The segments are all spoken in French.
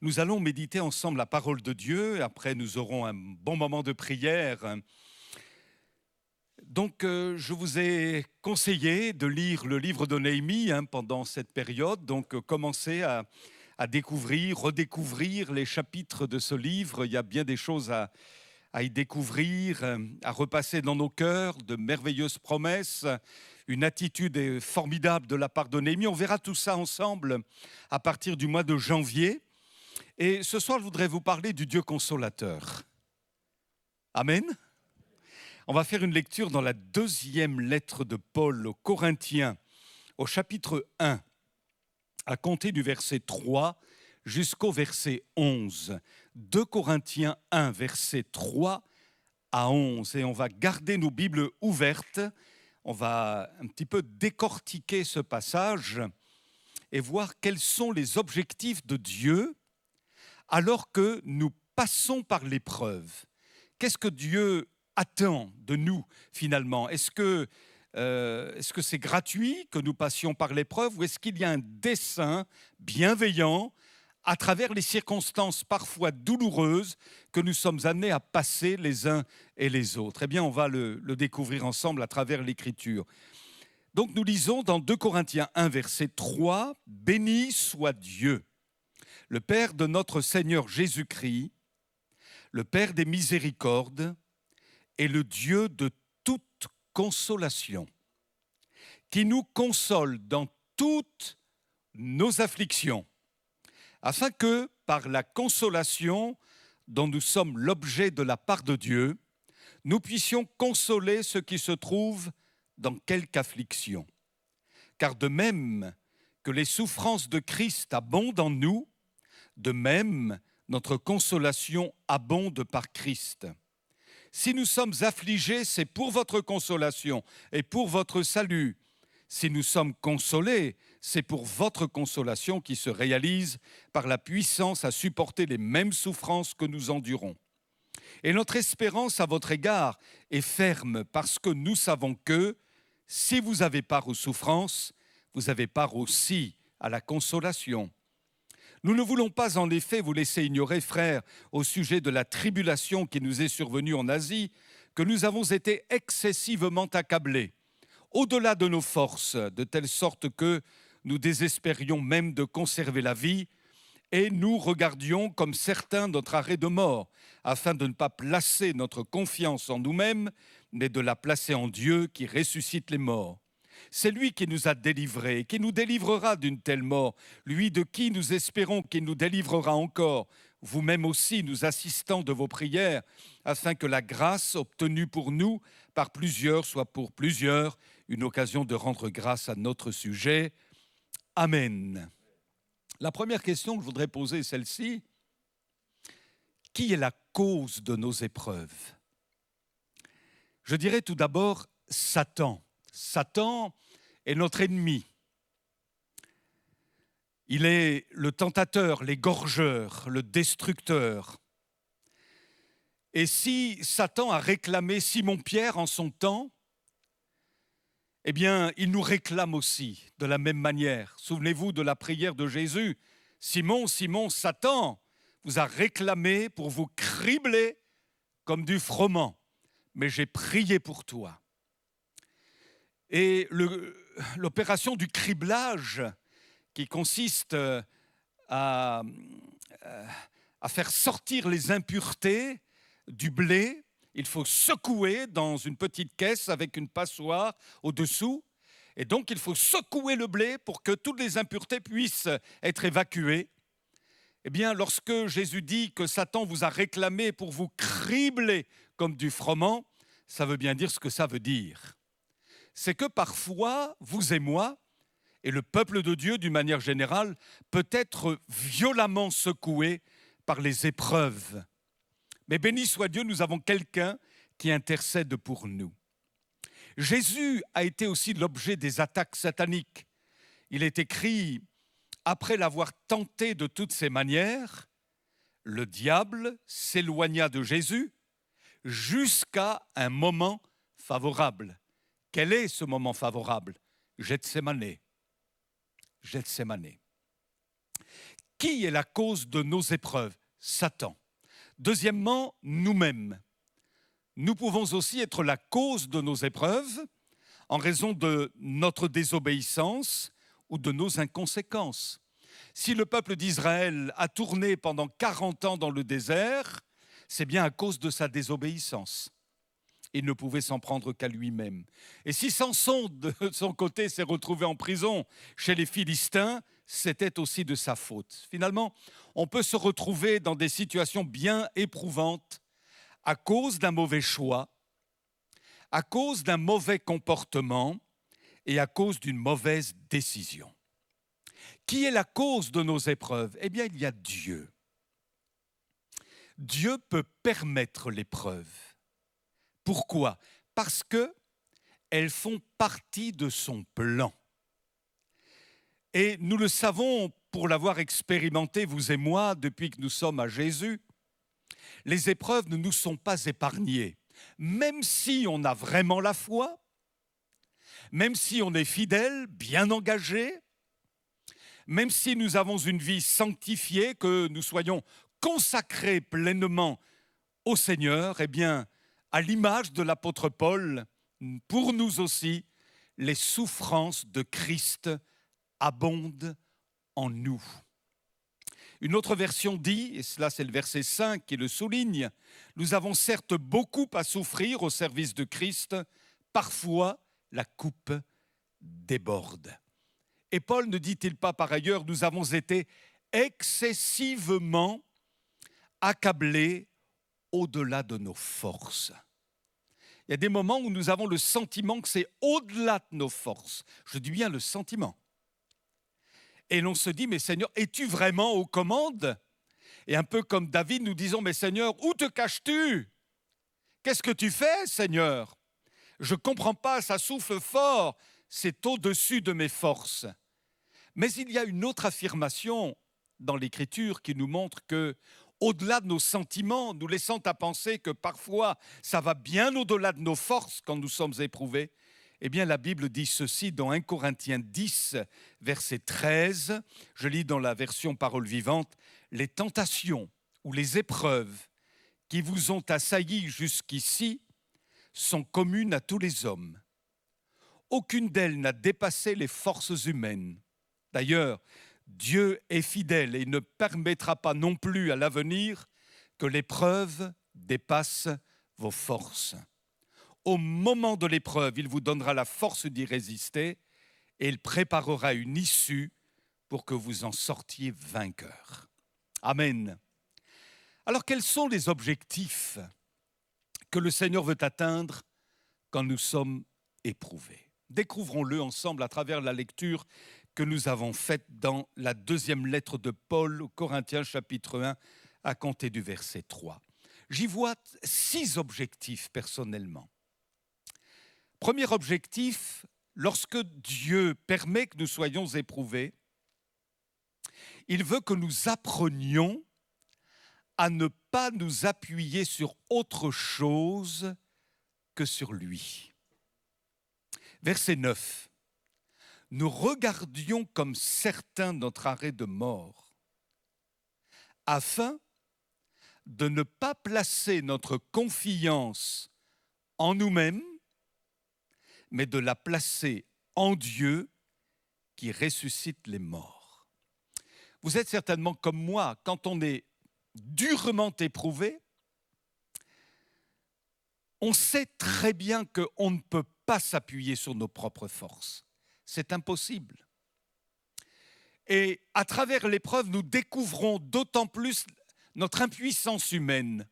Nous allons méditer ensemble la parole de Dieu. Après, nous aurons un bon moment de prière. Donc, je vous ai conseillé de lire le livre de Néhémie pendant cette période. Donc, commencez à découvrir, redécouvrir les chapitres de ce livre. Il y a bien des choses à y découvrir, à repasser dans nos cœurs, de merveilleuses promesses, une attitude formidable de la part de Néhémie. On verra tout ça ensemble à partir du mois de janvier. Et ce soir, je voudrais vous parler du Dieu consolateur. Amen. On va faire une lecture dans la deuxième lettre de Paul aux Corinthiens, au chapitre 1, à compter du verset 3 jusqu'au verset 11. 2 Corinthiens 1, verset 3 à 11. Et on va garder nos Bibles ouvertes. On va un petit peu décortiquer ce passage et voir quels sont les objectifs de Dieu alors que nous passons par l'épreuve. Qu'est-ce que Dieu attend de nous finalement ? Est-ce que c'est gratuit que nous passions par l'épreuve ou est-ce qu'il y a un dessein bienveillant à travers les circonstances parfois douloureuses que nous sommes amenés à passer les uns et les autres ? Eh bien, on va le découvrir ensemble à travers l'Écriture. Donc, nous lisons dans 2 Corinthiens 1, verset 3, « Béni soit Dieu, le Père de notre Seigneur Jésus-Christ, le Père des miséricordes et le Dieu de toute consolation, qui nous console dans toutes nos afflictions, afin que, par la consolation dont nous sommes l'objet de la part de Dieu, nous puissions consoler ceux qui se trouvent dans quelque affliction. Car de même que les souffrances de Christ abondent en nous, de même notre consolation abonde par Christ. Si nous sommes affligés, c'est pour votre consolation et pour votre salut. Si nous sommes consolés, c'est pour votre consolation qui se réalise par la puissance à supporter les mêmes souffrances que nous endurons. Et notre espérance à votre égard est ferme parce que nous savons que si vous avez part aux souffrances, vous avez part aussi à la consolation. Nous ne voulons pas en effet vous laisser ignorer, frères, au sujet de la tribulation qui nous est survenue en Asie, que nous avons été excessivement accablés, au-delà de nos forces, de telle sorte que nous désespérions même de conserver la vie, et nous regardions comme certains notre arrêt de mort, afin de ne pas placer notre confiance en nous-mêmes, mais de la placer en Dieu qui ressuscite les morts. C'est lui qui nous a délivrés et qui nous délivrera d'une telle mort, lui de qui nous espérons qu'il nous délivrera encore, vous-même aussi nous assistant de vos prières, afin que la grâce obtenue pour nous par plusieurs soit pour plusieurs une occasion de rendre grâce à notre sujet. Amen. La première question que je voudrais poser est celle-ci. Qui est la cause de nos épreuves ? Je dirais tout d'abord Satan. Satan est notre ennemi. Il est le tentateur, l'égorgeur, le destructeur. Et si Satan a réclamé Simon-Pierre en son temps, eh bien, il nous réclame aussi de la même manière. Souvenez-vous de la prière de Jésus. « Simon, Simon, Satan vous a réclamé pour vous cribler comme du froment, mais j'ai prié pour toi. » Et l'opération du criblage, qui consiste à faire sortir les impuretés du blé, il faut secouer dans une petite caisse avec une passoire au-dessous. Et donc, il faut secouer le blé pour que toutes les impuretés puissent être évacuées. Eh bien, lorsque Jésus dit que Satan vous a réclamé pour vous cribler comme du froment, ça veut bien dire ce que ça veut dire. C'est que parfois, vous et moi, et le peuple de Dieu d'une manière générale, peut être violemment secoué par les épreuves. Mais béni soit Dieu, nous avons quelqu'un qui intercède pour nous. Jésus a été aussi l'objet des attaques sataniques. Il est écrit, après l'avoir tenté de toutes ses manières, le diable s'éloigna de Jésus jusqu'à un moment favorable. Quel est ce moment favorable ? Gethsémané. Qui est la cause de nos épreuves? Satan. Deuxièmement, nous-mêmes. Nous pouvons aussi être la cause de nos épreuves en raison de notre désobéissance ou de nos inconséquences. Si le peuple d'Israël a tourné pendant 40 ans dans le désert, c'est bien à cause de sa désobéissance. Il ne pouvait s'en prendre qu'à lui-même. Et si Samson, de son côté, s'est retrouvé en prison chez les Philistins, c'était aussi de sa faute. Finalement, on peut se retrouver dans des situations bien éprouvantes à cause d'un mauvais choix, à cause d'un mauvais comportement et à cause d'une mauvaise décision. Qui est la cause de nos épreuves? Eh bien, il y a Dieu. Dieu peut permettre l'épreuve. Pourquoi? Parce qu'elles font partie de son plan. Et nous le savons pour l'avoir expérimenté, vous et moi, depuis que nous sommes à Jésus, les épreuves ne nous sont pas épargnées. Même si on a vraiment la foi, même si on est fidèle, bien engagé, même si nous avons une vie sanctifiée, que nous soyons consacrés pleinement au Seigneur, eh bien, à l'image de l'apôtre Paul, pour nous aussi, les souffrances de Christ abondent en nous. Une autre version dit, et cela c'est le verset 5 qui le souligne, « Nous avons certes beaucoup à souffrir au service de Christ, parfois la coupe déborde. » Et Paul ne dit-il pas par ailleurs, nous avons été excessivement accablés au-delà de nos forces. Il y a des moments où nous avons le sentiment que c'est au-delà de nos forces. Je dis bien le sentiment. Et l'on se dit, mais Seigneur, es-tu vraiment aux commandes? Et un peu comme David, nous disons, mais Seigneur, où te caches-tu? Qu'est-ce que tu fais, Seigneur? Je ne comprends pas, ça souffle fort, c'est au-dessus de mes forces. Mais il y a une autre affirmation dans l'Écriture qui nous montre que, au-delà de nos sentiments, nous laissant à penser que parfois ça va bien au-delà de nos forces quand nous sommes éprouvés, eh bien la Bible dit ceci dans 1 Corinthiens 10, verset 13, je lis dans la version Parole vivante, « Les tentations ou les épreuves qui vous ont assaillis jusqu'ici sont communes à tous les hommes. Aucune d'elles n'a dépassé les forces humaines. D'ailleurs, Dieu est fidèle et ne permettra pas non plus à l'avenir que l'épreuve dépasse vos forces. Au moment de l'épreuve, il vous donnera la force d'y résister et il préparera une issue pour que vous en sortiez vainqueur. » Amen. Alors, quels sont les objectifs que le Seigneur veut atteindre quand nous sommes éprouvés? Découvrons-le ensemble à travers la lecture que nous avons faite dans la deuxième lettre de Paul aux Corinthiens, chapitre 1, à compter du verset 3. J'y vois 6 objectifs personnellement. Premier objectif, lorsque Dieu permet que nous soyons éprouvés, il veut que nous apprenions à ne pas nous appuyer sur autre chose que sur lui. Verset 9. Nous regardions comme certains notre arrêt de mort, afin de ne pas placer notre confiance en nous-mêmes, mais de la placer en Dieu qui ressuscite les morts. Vous êtes certainement comme moi, quand on est durement éprouvé, on sait très bien qu'on ne peut pas s'appuyer sur nos propres forces. C'est impossible. Et à travers l'épreuve, nous découvrons d'autant plus notre impuissance humaine.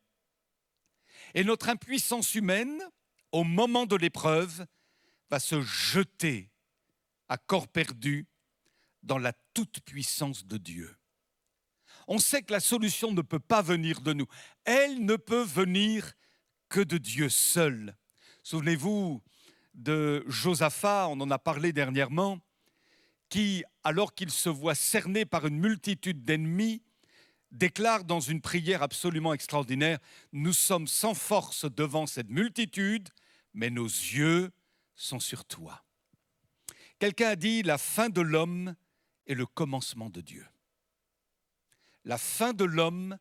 Et notre impuissance humaine, au moment de l'épreuve, va se jeter à corps perdu dans la toute-puissance de Dieu. On sait que la solution ne peut pas venir de nous. Elle ne peut venir que de Dieu seul. Souvenez-vous de Josaphat, on en a parlé dernièrement, qui, alors qu'il se voit cerné par une multitude d'ennemis, déclare dans une prière absolument extraordinaire, « Nous sommes sans force devant cette multitude, mais nos yeux sont sur toi. » Quelqu'un a dit, « La fin de l'homme est le commencement de Dieu. » la fin de l'homme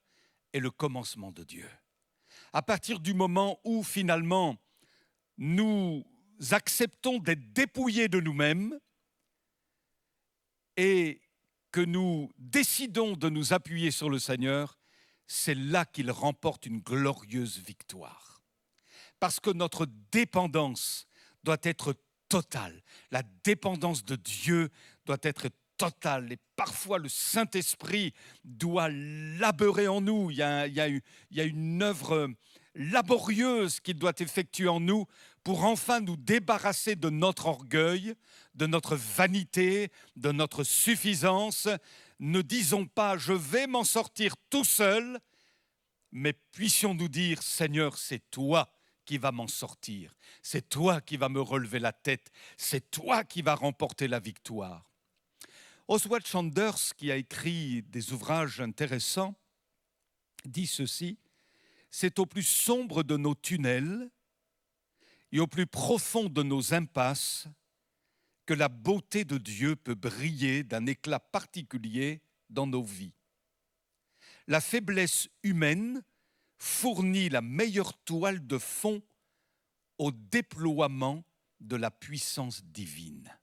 et le commencement de Dieu. À partir du moment où finalement nous acceptons d'être dépouillés de nous-mêmes et que nous décidons de nous appuyer sur le Seigneur, c'est là qu'il remporte une glorieuse victoire. Parce que notre dépendance doit être totale. La dépendance de Dieu doit être totale. Et parfois, le Saint-Esprit doit laborer en nous. Il y a une œuvre laborieuse qu'il doit effectuer en nous pour enfin nous débarrasser de notre orgueil, de notre vanité, de notre suffisance. Ne disons pas « je vais m'en sortir tout seul », mais puissions-nous dire « Seigneur, c'est toi qui vas m'en sortir, c'est toi qui vas me relever la tête, c'est toi qui vas remporter la victoire ». Oswald Chambers, qui a écrit des ouvrages intéressants, dit ceci: c'est au plus sombre de nos tunnels et au plus profond de nos impasses que la beauté de Dieu peut briller d'un éclat particulier dans nos vies. La faiblesse humaine fournit la meilleure toile de fond au déploiement de la puissance divine.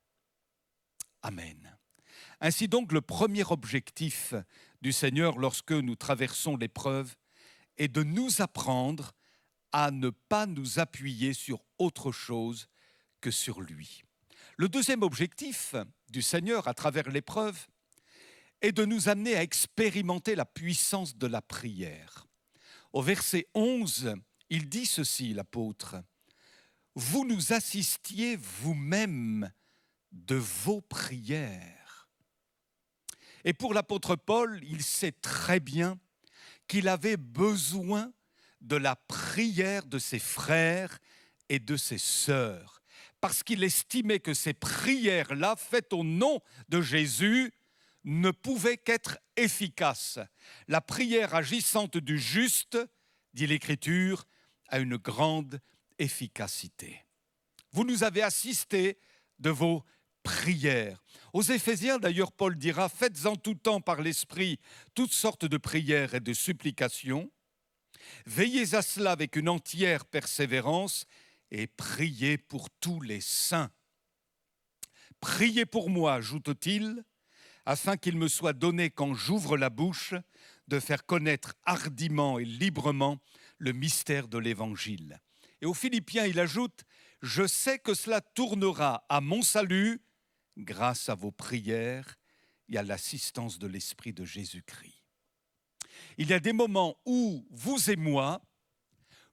Amen. Ainsi donc, le premier objectif du Seigneur lorsque nous traversons l'épreuve est de nous apprendre à ne pas nous appuyer sur autre chose que sur lui. Le deuxième objectif du Seigneur à travers l'épreuve est de nous amener à expérimenter la puissance de la prière. Au verset 11, il dit ceci, l'apôtre: « Vous nous assistiez vous-même de vos prières. » Et pour l'apôtre Paul, il sait très bien qu'il avait besoin de la prière de ses frères et de ses sœurs, parce qu'il estimait que ces prières-là, faites au nom de Jésus, ne pouvaient qu'être efficaces. La prière agissante du juste, dit l'Écriture, a une grande efficacité. Vous nous avez assisté de vos prières. Aux Éphésiens, d'ailleurs, Paul dira « Faites en tout temps par l'Esprit toutes sortes de prières et de supplications. Veillez à cela avec une entière persévérance et priez pour tous les saints. Priez pour moi, ajoute-t-il, afin qu'il me soit donné, quand j'ouvre la bouche, de faire connaître hardiment et librement le mystère de l'Évangile. » Et aux Philippiens, il ajoute « Je sais que cela tournera à mon salut grâce à vos prières et à l'assistance de l'Esprit de Jésus-Christ. » Il y a des moments où, vous et moi,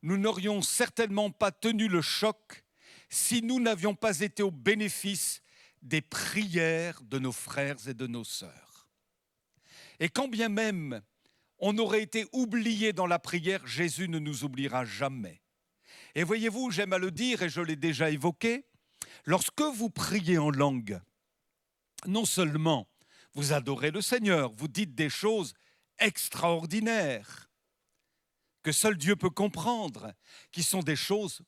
nous n'aurions certainement pas tenu le choc si nous n'avions pas été au bénéfice des prières de nos frères et de nos sœurs. Et quand bien même on aurait été oublié dans la prière, Jésus ne nous oubliera jamais. Et voyez-vous, j'aime à le dire et je l'ai déjà évoqué, lorsque vous priez en langue, non seulement vous adorez le Seigneur, vous dites des choses extraordinaires que seul Dieu peut comprendre, qui sont des choses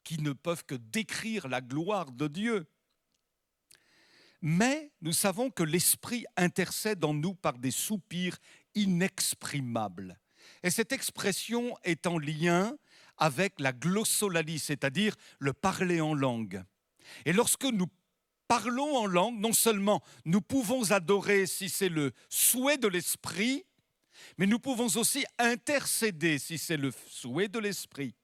qui ne peuvent que décrire la gloire de Dieu. Mais nous savons que l'Esprit intercède en nous par des soupirs inexprimables. Et cette expression est en lien avec la glossolalie, c'est-à-dire le parler en langue. Et lorsque nous parlons en langue, non seulement nous pouvons adorer si c'est le souhait de l'Esprit, mais nous pouvons aussi intercéder si c'est le souhait de l'Esprit.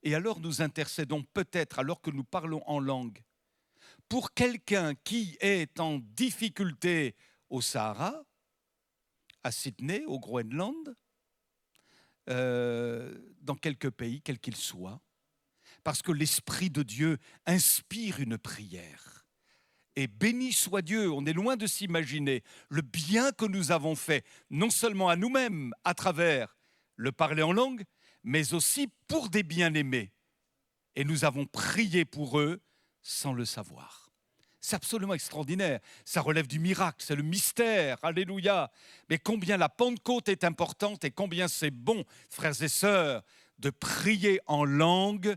Et alors nous intercédons peut-être, alors que nous parlons en langue, pour quelqu'un qui est en difficulté au Sahara, à Sydney, au Groenland, dans quelques pays, quels qu'ils soient, parce que l'Esprit de Dieu inspire une prière. Et béni soit Dieu, on est loin de s'imaginer le bien que nous avons fait, non seulement à nous-mêmes, à travers le parler en langue, mais aussi pour des bien-aimés. Et nous avons prié pour eux sans le savoir. C'est absolument extraordinaire. Ça relève du miracle, c'est le mystère. Alléluia. Mais combien la Pentecôte est importante et combien c'est bon, frères et sœurs, de prier en langue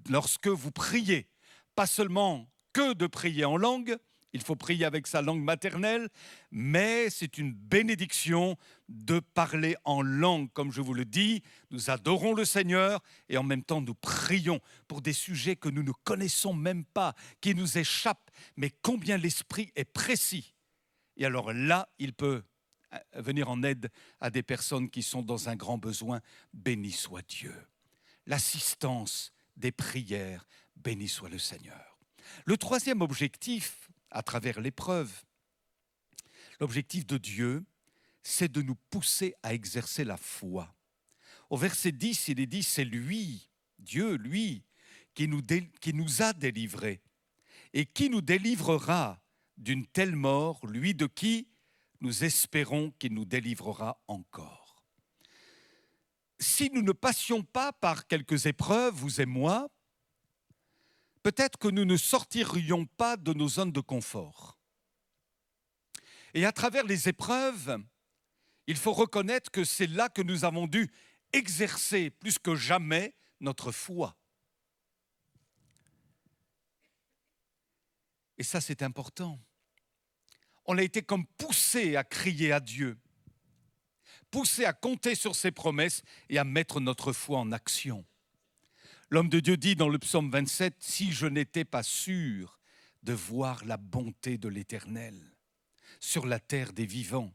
lorsque vous priez. Pas seulement que de prier en langue, il faut prier avec sa langue maternelle, mais c'est une bénédiction de parler en langue, comme je vous le dis. Nous adorons le Seigneur et en même temps nous prions pour des sujets que nous ne connaissons même pas, qui nous échappent, mais combien l'Esprit est précis. Et alors là, il peut venir en aide à des personnes qui sont dans un grand besoin. Béni soit Dieu. L'assistance des prières, béni soit le Seigneur. Le troisième objectif, à travers l'épreuve, l'objectif de Dieu, c'est de nous pousser à exercer la foi. Au verset 10, il est dit, c'est lui, Dieu, lui, qui nous a délivrés et qui nous délivrera d'une telle mort, lui de qui nous espérons qu'il nous délivrera encore. Si nous ne passions pas par quelques épreuves, vous et moi, peut-être que nous ne sortirions pas de nos zones de confort. Et à travers les épreuves, il faut reconnaître que c'est là que nous avons dû exercer plus que jamais notre foi. Et ça, c'est important. On a été comme poussés à crier à Dieu, poussés à compter sur ses promesses et à mettre notre foi en action. L'homme de Dieu dit dans le psaume 27, « Si je n'étais pas sûr de voir la bonté de l'Éternel sur la terre des vivants. »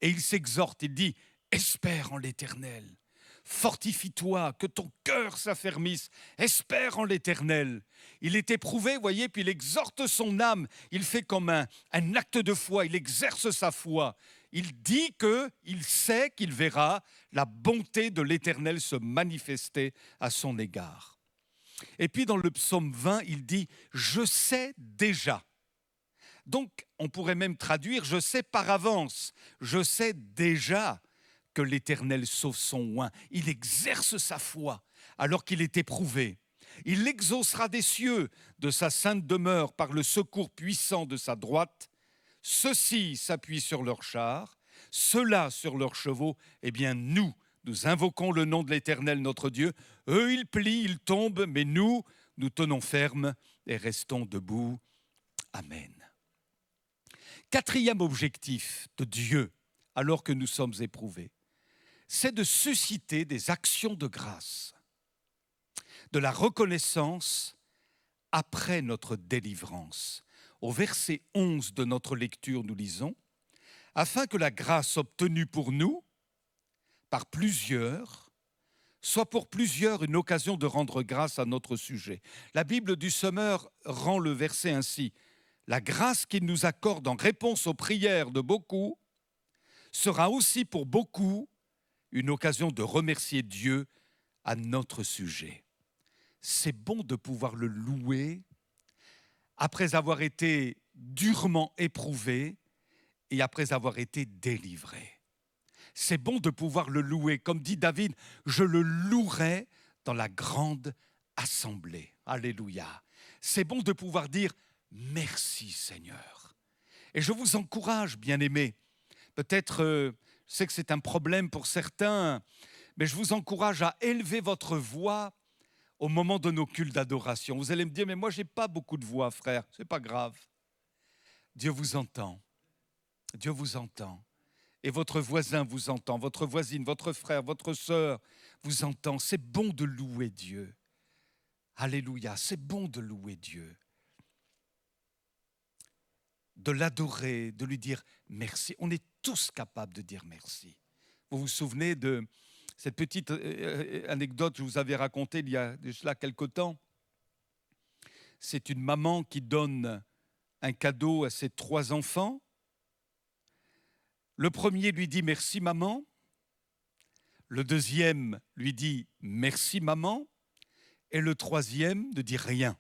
Et il s'exhorte, il dit, « Espère en l'Éternel, fortifie-toi, que ton cœur s'affermisse, espère en l'Éternel. » Il est éprouvé, voyez, puis il exhorte son âme, il fait comme un acte de foi, il exerce sa foi. Il dit qu'il sait qu'il verra la bonté de l'Éternel se manifester à son égard. Et puis dans le psaume 20, il dit « Je sais déjà ». Donc on pourrait même traduire « Je sais par avance, je sais déjà ». Que l'Éternel sauve son oint. Il exerce sa foi alors qu'il est éprouvé. Il l'exaucera des cieux de sa sainte demeure par le secours puissant de sa droite. Ceux-ci s'appuient sur leurs chars, ceux-là sur leurs chevaux. Eh bien nous invoquons le nom de l'Éternel notre Dieu. Eux, ils plient, ils tombent, mais nous tenons ferme et restons debout. Amen. Quatrième objectif de Dieu alors que nous sommes éprouvés, c'est de susciter des actions de grâce, de la reconnaissance après notre délivrance. Au verset 11 de notre lecture, nous lisons « Afin que la grâce obtenue pour nous, par plusieurs, soit pour plusieurs une occasion de rendre grâce à notre sujet. » La Bible du Semeur rend le verset ainsi « La grâce qu'il nous accorde en réponse aux prières de beaucoup sera aussi pour beaucoup une occasion de remercier Dieu à notre sujet. » C'est bon de pouvoir le louer après avoir été durement éprouvé et après avoir été délivré. C'est bon de pouvoir le louer. Comme dit David, je le louerai dans la grande assemblée. Alléluia. C'est bon de pouvoir dire merci Seigneur. Et je vous encourage, bien-aimés, peut-être je sais que c'est un problème pour certains, mais je vous encourage à élever votre voix au moment de nos cultes d'adoration. Vous allez me dire, mais moi, je n'ai pas beaucoup de voix, frère. Ce n'est pas grave. Dieu vous entend. Dieu vous entend. Et votre voisin vous entend, votre voisine, votre frère, votre sœur vous entend. C'est bon de louer Dieu. Alléluia, c'est bon de louer Dieu. De l'adorer, de lui dire merci. On est tous capables de dire merci. Vous vous souvenez de cette petite anecdote que je vous avais racontée il y a déjà quelque temps? C'est une maman qui donne un cadeau à ses 3 enfants. Le premier lui dit « Merci maman ». Le deuxième lui dit « Merci maman ». Et le troisième ne dit rien.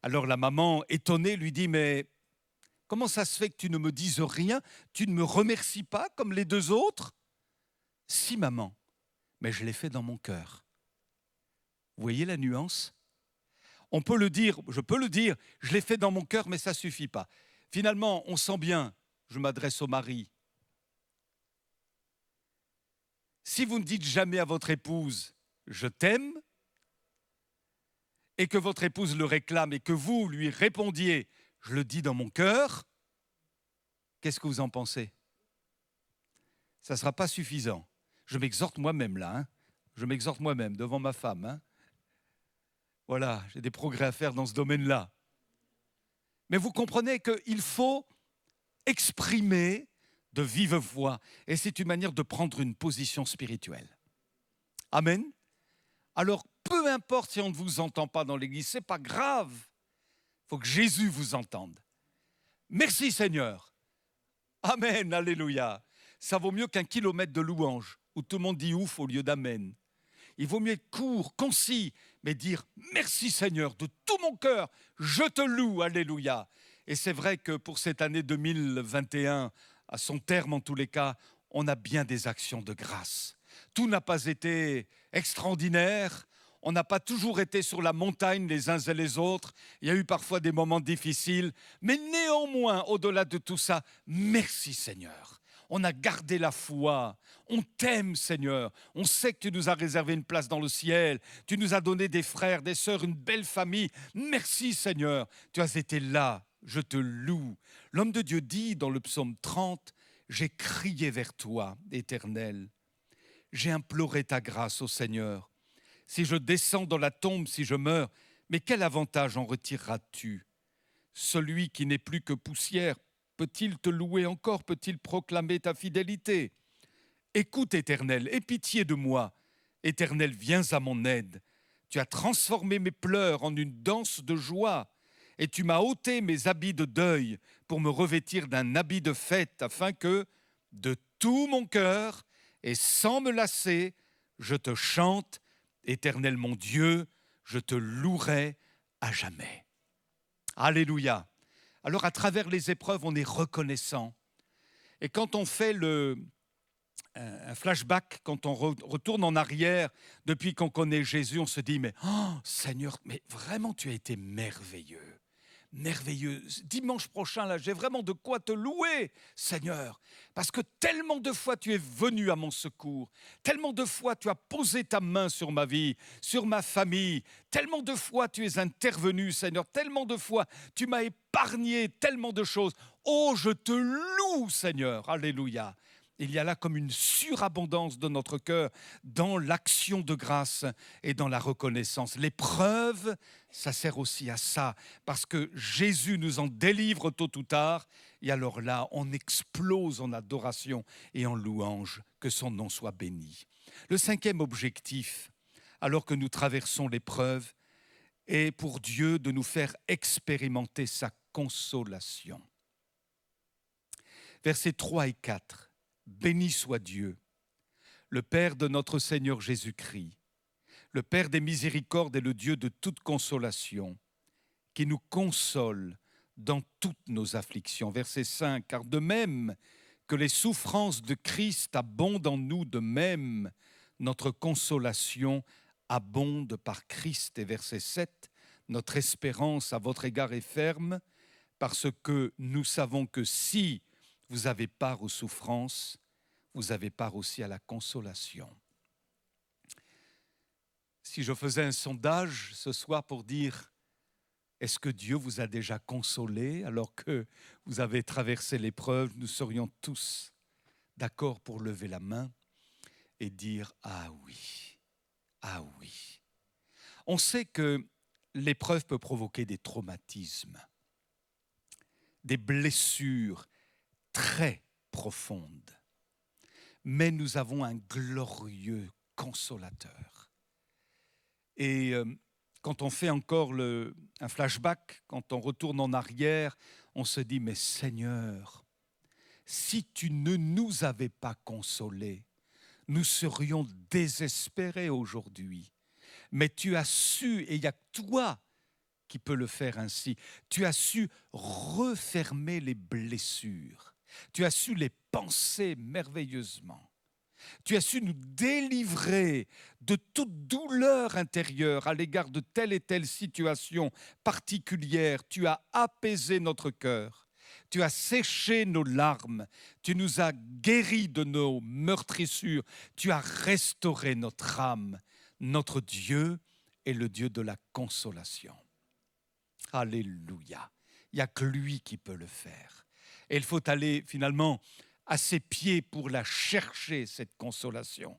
Alors la maman, étonnée, lui dit « Mais comment ça se fait que tu ne me dises rien? Tu ne me remercies pas comme les 2 autres ?» « Si, maman, mais je l'ai fait dans mon cœur. » Vous voyez la nuance? On peut le dire, je peux le dire, je l'ai fait dans mon cœur, mais ça ne suffit pas. Finalement, on sent bien, je m'adresse au mari. Si vous ne dites jamais à votre épouse « je t'aime », et que votre épouse le réclame et que vous lui répondiez « je le dis dans mon cœur », qu'est-ce que vous en pensez? Ça ne sera pas suffisant. Je m'exhorte moi-même là, hein. Je m'exhorte moi-même devant ma femme, hein. Voilà, j'ai des progrès à faire dans ce domaine-là. Mais vous comprenez qu'il faut exprimer de vive voix. Et c'est une manière de prendre une position spirituelle. Amen. Alors, peu importe si on ne vous entend pas dans l'église, ce n'est pas grave. Il faut que Jésus vous entende. Merci Seigneur. Amen, alléluia. Ça vaut mieux qu'un kilomètre de louange où tout le monde dit ouf au lieu d'amen. Il vaut mieux être court, concis, mais dire merci Seigneur de tout mon cœur, je te loue, alléluia. Et c'est vrai que pour cette année 2021, à son terme en tous les cas, on a bien des actions de grâce. Tout n'a pas été extraordinaire, on n'a pas toujours été sur la montagne les uns et les autres, il y a eu parfois des moments difficiles, mais néanmoins, au-delà de tout ça, merci Seigneur. On a gardé la foi, on t'aime Seigneur, on sait que tu nous as réservé une place dans le ciel, tu nous as donné des frères, des sœurs, une belle famille. Merci Seigneur, tu as été là, je te loue. L'homme de Dieu dit dans le psaume 30, « J'ai crié vers toi, Éternel, j'ai imploré ta grâce au Seigneur. Si je descends dans la tombe, si je meurs, mais quel avantage en retireras-tu? Celui qui n'est plus que poussière, peut-il te louer encore? Peut-il proclamer ta fidélité? Écoute, Éternel, aie pitié de moi. Éternel, viens à mon aide. Tu as transformé mes pleurs en une danse de joie et tu m'as ôté mes habits de deuil pour me revêtir d'un habit de fête afin que, de tout mon cœur et sans me lasser, je te chante, Éternel mon Dieu, je te louerai à jamais. Alléluia. Alors à travers les épreuves, on est reconnaissant. Et quand on fait un flashback, quand on retourne en arrière, depuis qu'on connaît Jésus, on se dit, mais oh, Seigneur, mais vraiment tu as été merveilleux. Merveilleux. Dimanche prochain, là, j'ai vraiment de quoi te louer, Seigneur, parce que tellement de fois tu es venu à mon secours, tellement de fois tu as posé ta main sur ma vie, sur ma famille, tellement de fois tu es intervenu, Seigneur, tellement de fois tu m'as épargné tellement de choses. Oh, je te loue, Seigneur, alléluia. Il y a là comme une surabondance de notre cœur dans l'action de grâce et dans la reconnaissance. L'épreuve, ça sert aussi à ça, parce que Jésus nous en délivre tôt ou tard, et alors là, on explose en adoration et en louange, que son nom soit béni. Le cinquième objectif, alors que nous traversons l'épreuve, est pour Dieu de nous faire expérimenter sa consolation. Versets 3 et 4. Béni soit Dieu, le Père de notre Seigneur Jésus-Christ, le Père des miséricordes et le Dieu de toute consolation, qui nous console dans toutes nos afflictions. Verset 5, car de même que les souffrances de Christ abondent en nous, de même notre consolation abonde par Christ. Et verset 7, notre espérance à votre égard est ferme, parce que nous savons que si vous avez part aux souffrances, vous avez part aussi à la consolation. Si je faisais un sondage ce soir pour dire est-ce que Dieu vous a déjà consolé alors que vous avez traversé l'épreuve, nous serions tous d'accord pour lever la main et dire ah oui, ah oui. On sait que l'épreuve peut provoquer des traumatismes, des blessures très profondes. Mais nous avons un glorieux consolateur. Et quand on fait encore un flashback, quand on retourne en arrière, on se dit, mais Seigneur, si tu ne nous avais pas consolés, nous serions désespérés aujourd'hui. Mais tu as su, et il n'y a que toi qui peux le faire ainsi, tu as su refermer les blessures. Tu as su les penser merveilleusement. Tu as su nous délivrer de toute douleur intérieure à l'égard de telle et telle situation particulière. Tu as apaisé notre cœur. Tu as séché nos larmes. Tu nous as guéris de nos meurtrissures. Tu as restauré notre âme. Notre Dieu est le Dieu de la consolation. Alléluia. Il n'y a que lui qui peut le faire. Et il faut aller finalement à ses pieds pour la chercher, cette consolation.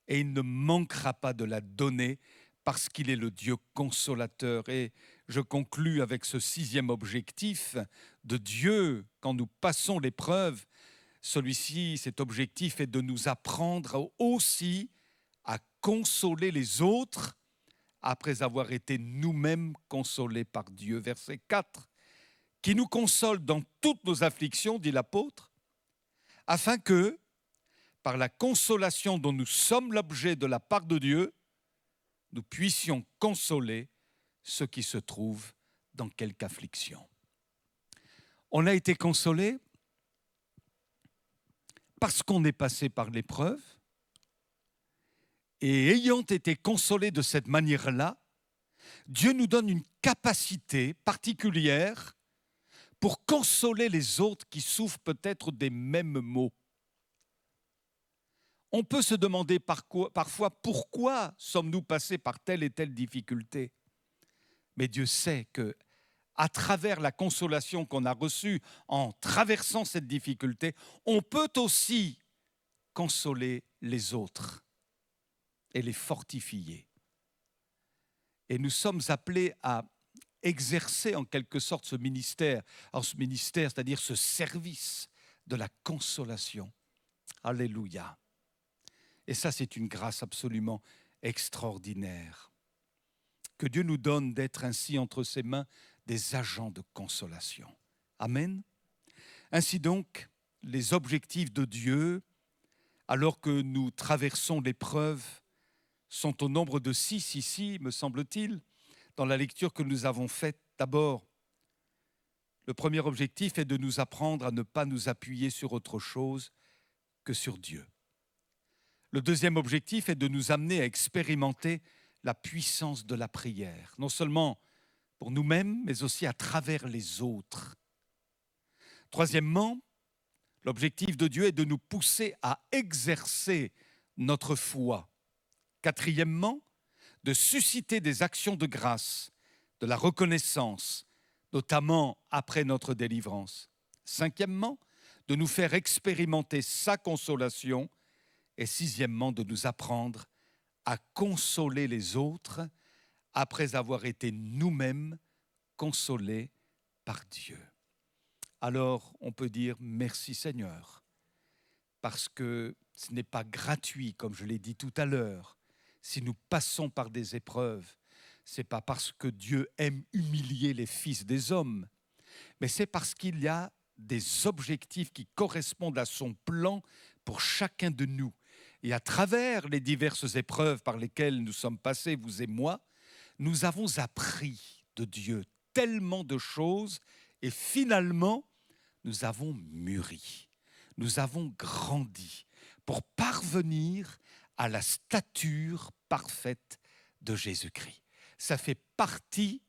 Et il ne manquera pas de la donner parce qu'il est le Dieu consolateur. Et je conclus avec ce 6e objectif de Dieu quand nous passons l'épreuve. Celui-ci, cet objectif est de nous apprendre aussi à consoler les autres après avoir été nous-mêmes consolés par Dieu. Verset 4, qui nous console dans toutes nos afflictions, dit l'apôtre, afin que, par la consolation dont nous sommes l'objet de la part de Dieu, nous puissions consoler ceux qui se trouvent dans quelque affliction. On a été consolés parce qu'on est passé par l'épreuve, et ayant été consolés de cette manière-là, Dieu nous donne une capacité particulière pour consoler les autres qui souffrent peut-être des mêmes maux. On peut se demander parfois pourquoi sommes-nous passés par telle et telle difficulté. Mais Dieu sait que, à travers la consolation qu'on a reçue en traversant cette difficulté, on peut aussi consoler les autres et les fortifier. Et nous sommes appelés à exercer en quelque sorte ce ministère, c'est-à-dire ce service de la consolation. Alléluia. Et ça, c'est une grâce absolument extraordinaire. Que Dieu nous donne d'être ainsi entre ses mains des agents de consolation. Amen. Ainsi donc, les objectifs de Dieu, alors que nous traversons l'épreuve, sont au nombre de 6 ici, me semble-t-il, dans la lecture que nous avons faite. D'abord, le premier objectif est de nous apprendre à ne pas nous appuyer sur autre chose que sur Dieu. Le deuxième objectif est de nous amener à expérimenter la puissance de la prière, non seulement pour nous-mêmes, mais aussi à travers les autres. Troisièmement, l'objectif de Dieu est de nous pousser à exercer notre foi. Quatrièmement, de susciter des actions de grâce, de la reconnaissance, notamment après notre délivrance. Cinquièmement, de nous faire expérimenter sa consolation. Et sixièmement, de nous apprendre à consoler les autres après avoir été nous-mêmes consolés par Dieu. Alors, on peut dire merci Seigneur, parce que ce n'est pas gratuit, comme je l'ai dit tout à l'heure. Si nous passons par des épreuves, ce n'est pas parce que Dieu aime humilier les fils des hommes, mais c'est parce qu'il y a des objectifs qui correspondent à son plan pour chacun de nous. Et à travers les diverses épreuves par lesquelles nous sommes passés, vous et moi, nous avons appris de Dieu tellement de choses et finalement, nous avons mûri, nous avons grandi pour parvenir à la stature parfaite de Jésus-Christ. Ça fait partie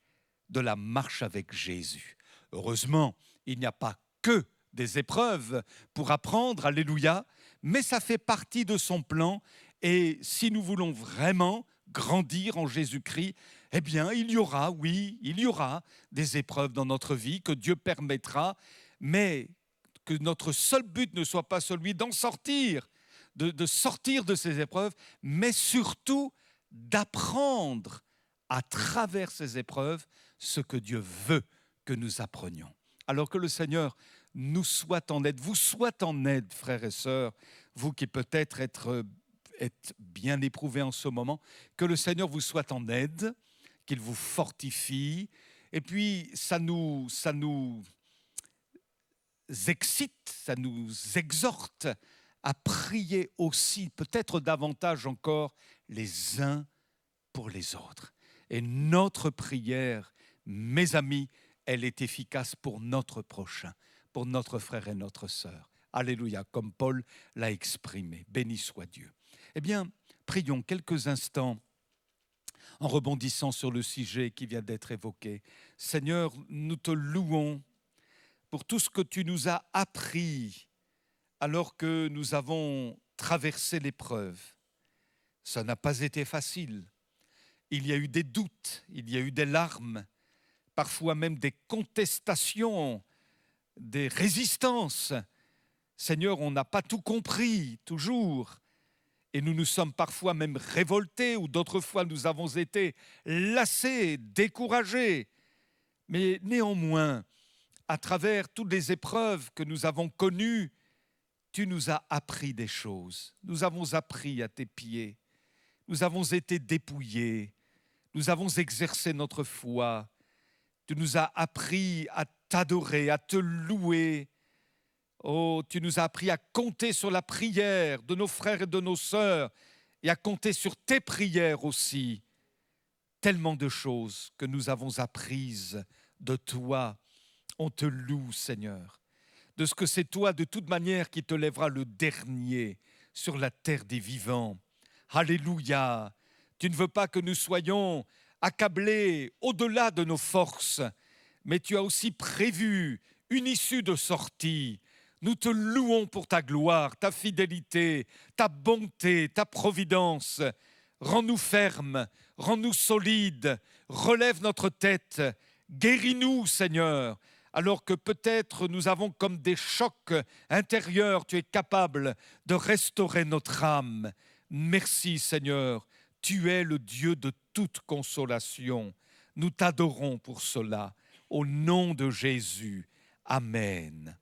de la marche avec Jésus. Heureusement, il n'y a pas que des épreuves pour apprendre, alléluia, mais ça fait partie de son plan. Et si nous voulons vraiment grandir en Jésus-Christ, eh bien, il y aura des épreuves dans notre vie que Dieu permettra, mais que notre seul but ne soit pas celui d'en sortir, de sortir de ces épreuves, mais surtout d'apprendre à travers ces épreuves ce que Dieu veut que nous apprenions. Alors que le Seigneur nous soit en aide, vous soit en aide, frères et sœurs, vous qui peut-être êtes bien éprouvés en ce moment, que le Seigneur vous soit en aide, qu'il vous fortifie, et puis ça nous excite, ça nous exhorte à prier aussi, peut-être davantage encore, les uns pour les autres. Et notre prière, mes amis, elle est efficace pour notre prochain, pour notre frère et notre sœur. Alléluia, comme Paul l'a exprimé. Béni soit Dieu. Eh bien, prions quelques instants en rebondissant sur le sujet qui vient d'être évoqué. Seigneur, nous te louons pour tout ce que tu nous as appris alors que nous avons traversé l'épreuve. Ça n'a pas été facile. Il y a eu des doutes, il y a eu des larmes, parfois même des contestations, des résistances. Seigneur, on n'a pas tout compris, toujours. Et nous nous sommes parfois même révoltés, ou d'autres fois nous avons été lassés, découragés. Mais néanmoins, à travers toutes les épreuves que nous avons connues, tu nous as appris des choses. Nous avons appris à tes pieds. Nous avons été dépouillés. Nous avons exercé notre foi. Tu nous as appris à t'adorer, à te louer. Oh, tu nous as appris à compter sur la prière de nos frères et de nos sœurs et à compter sur tes prières aussi. Tellement de choses que nous avons apprises de toi. On te loue, Seigneur, de ce que c'est toi, de toute manière, qui te lèvera le dernier sur la terre des vivants. Alléluia! Tu ne veux pas que nous soyons accablés au-delà de nos forces, mais tu as aussi prévu une issue de sortie. Nous te louons pour ta gloire, ta fidélité, ta bonté, ta providence. Rends-nous fermes, rends-nous solides, relève notre tête, guéris-nous, Seigneur. Alors que peut-être nous avons comme des chocs intérieurs, tu es capable de restaurer notre âme. Merci, Seigneur, tu es le Dieu de toute consolation. Nous t'adorons pour cela. Au nom de Jésus. Amen.